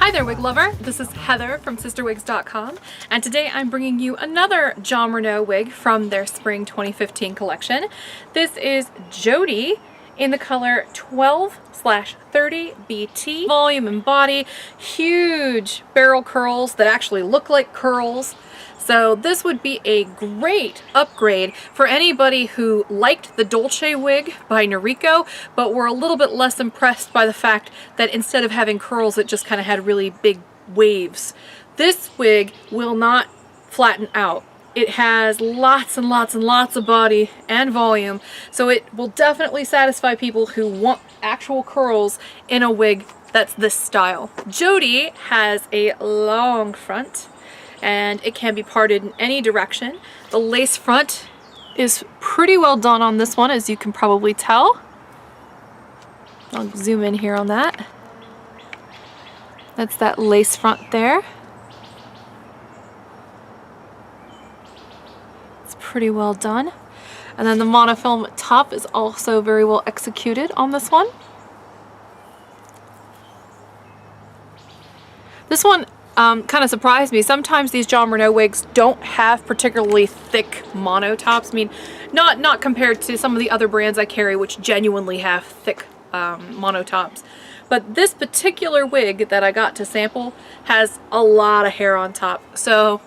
Hi there, wig lover. This is Heather from CysterWigs.com, and today I'm bringing you another Jon Renau wig from their Spring 2015 collection. This is Jodie in the color 12/30 BT. Volume and body, huge barrel curls that actually look like curls. So this would be a great upgrade for anybody who liked the Dolce wig by Noriko, but were a little bit less impressed by the fact that instead of having curls, it just kind of had really big waves. This wig will not flatten out. It has lots and lots and lots of body and volume, so it will definitely satisfy people who want actual curls in a wig that's this style. Jodie has a long front, and it can be parted in any direction. The lace front is pretty well done on this one, as you can probably tell. I'll zoom in here on that. That's that lace front there. It's pretty well done. And then the monofilament top is also very well executed on this one. This one kind of surprised me. Sometimes these Jon Renau wigs don't have particularly thick mono tops. I mean, not compared to some of the other brands I carry, which genuinely have thick mono tops. But this particular wig that I got to sample has a lot of hair on top. So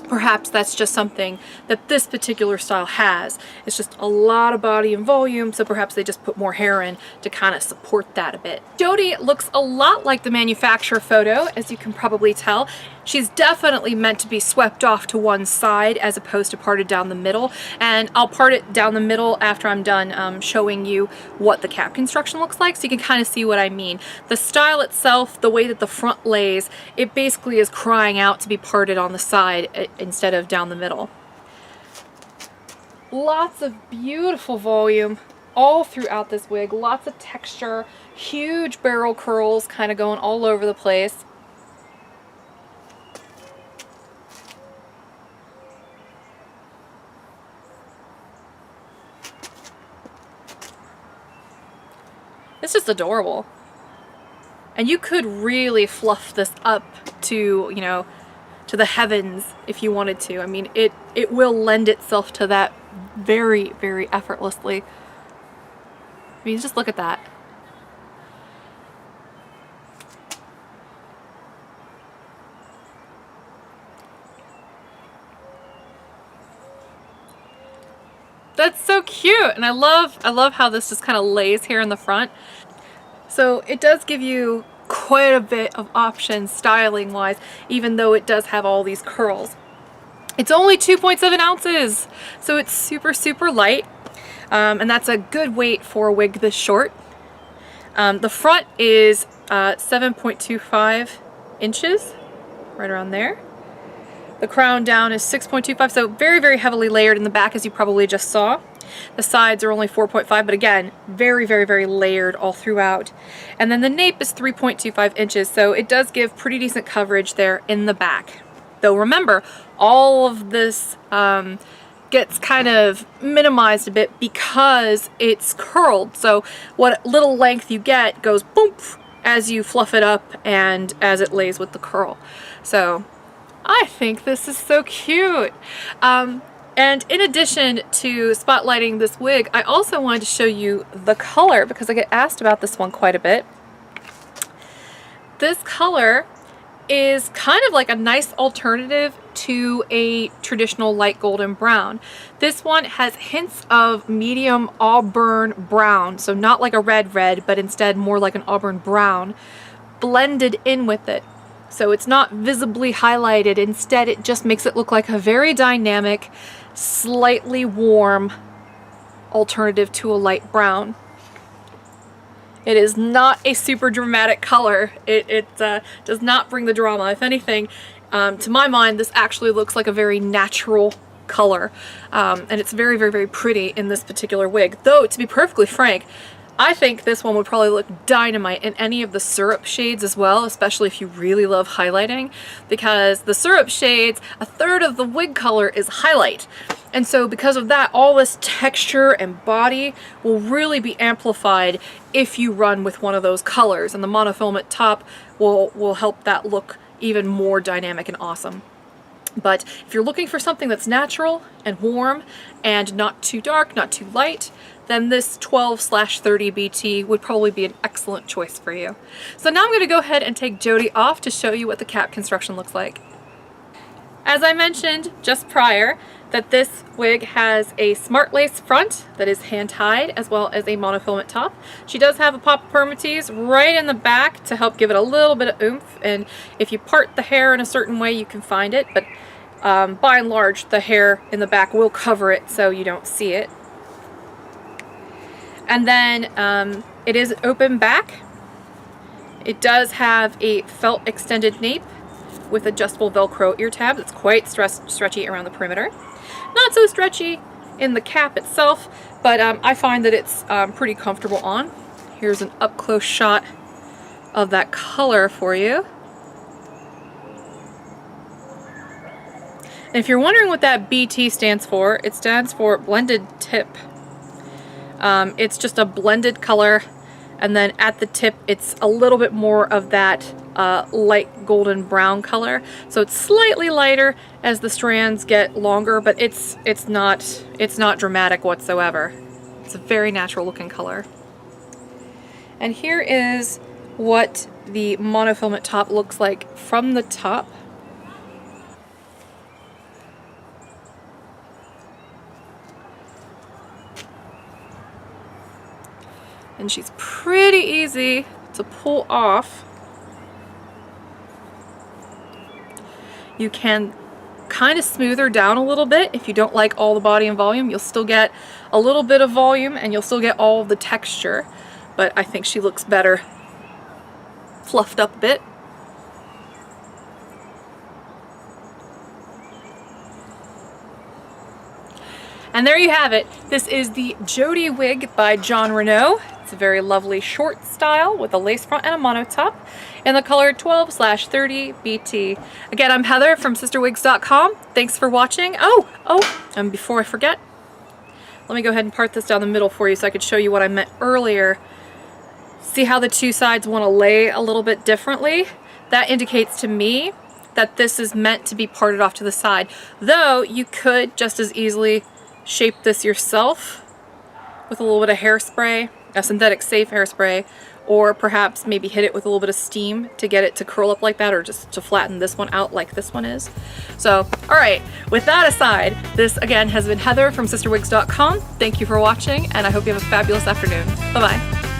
perhaps that's just something that this particular style has. It's just a lot of body and volume, so perhaps they just put more hair in to kind of support that a bit. Jodie looks a lot like the manufacturer photo, as you can probably tell. She's definitely meant to be swept off to one side as opposed to parted down the middle, and I'll part it down the middle after I'm done showing you what the cap construction looks like, so you can kind of see what I mean. The style itself, the way that the front lays, it basically is crying out to be parted on the side instead of down the middle. Lots of beautiful volume all throughout this wig, lots of texture, huge barrel curls kind of going all over the place. It's just adorable. And you could really fluff this up to, you know, to the heavens if you wanted to. I mean, it will lend itself to that very, very effortlessly. I mean, just look at that. That's so cute, and I love how this just kind of lays here in the front. So it does give you quite a bit of options styling wise, even though it does have all these curls. It's only 2.7 ounces, so it's super light, and that's a good weight for a wig this short. The front is 7.25 inches, right around there. The crown down is 6.25, so very heavily layered in the back, as you probably just saw. The sides are only 4.5, but again, very layered all throughout. And then the nape is 3.25 inches, so it does give pretty decent coverage there in the back. Though remember, all of this gets kind of minimized a bit because it's curled. So what little length you get goes boom as you fluff it up and as it lays with the curl. So I think this is so cute. And in addition to spotlighting this wig, I also wanted to show you the color because I get asked about this one quite a bit. This color is kind of like a nice alternative to a traditional light golden brown. This one has hints of medium auburn brown, so not like a red, but instead more like an auburn brown, blended in with it. So it's not visibly highlighted. Instead, it just makes it look like a very dynamic, slightly warm alternative to a light brown. It is not a super dramatic color. It does not bring the drama. If anything, to my mind, this actually looks like a very natural color. And it's very pretty in this particular wig. Though, to be perfectly frank, I think this one would probably look dynamite in any of the syrup shades as well, especially if you really love highlighting, because the syrup shades, a third of the wig color is highlight. And so because of that, all this texture and body will really be amplified if you run with one of those colors. And the monofilament top will help that look even more dynamic and awesome. But if you're looking for something that's natural and warm and not too dark, not too light, then this 12/30 BT would probably be an excellent choice for you. So now I'm going to go ahead and take Jodie off to show you what the cap construction looks like. As I mentioned just prior, that this wig has a smart lace front that is hand tied, as well as a monofilament top. She does have a pop of permatease right in the back to help give it a little bit of oomph, and if you part the hair in a certain way you can find it, but by and large the hair in the back will cover it so you don't see it. And then it is open back. It does have a felt extended nape with adjustable Velcro ear tabs. It's quite stretchy around the perimeter. Not so stretchy in the cap itself, but I find that it's pretty comfortable on. Here's an up-close shot of that color for you. And if you're wondering what that BT stands for, it stands for blended tip. It's just a blended color, and then at the tip it's a little bit more of that light golden brown color, so it's slightly lighter as the strands get longer, but it's not dramatic whatsoever. It's a very natural looking color. And here is what the monofilament top looks like from the top. And she's pretty easy to pull off. You can kind of smooth her down a little bit. If you don't like all the body and volume, you'll still get a little bit of volume and you'll still get all of the texture, but I think she looks better fluffed up a bit. And there you have it. This is the Jodie wig by Jon Renau. It's a very lovely short style with a lace front and a mono top in the color 12/30 BT. Again, I'm Heather from CysterWigs.com. Thanks for watching. And before I forget, let me go ahead and part this down the middle for you so I could show you what I meant earlier. See how the two sides want to lay a little bit differently? That indicates to me that this is meant to be parted off to the side. Though you could just as easily shape this yourself with a little bit of hairspray, a synthetic safe hairspray, or perhaps maybe hit it with a little bit of steam to get it to curl up like that, or just to flatten this one out like this one is. So, alright, with that aside, this again has been Heather from CysterWigs.com. Thank you for watching, and I hope you have a fabulous afternoon. Bye-bye.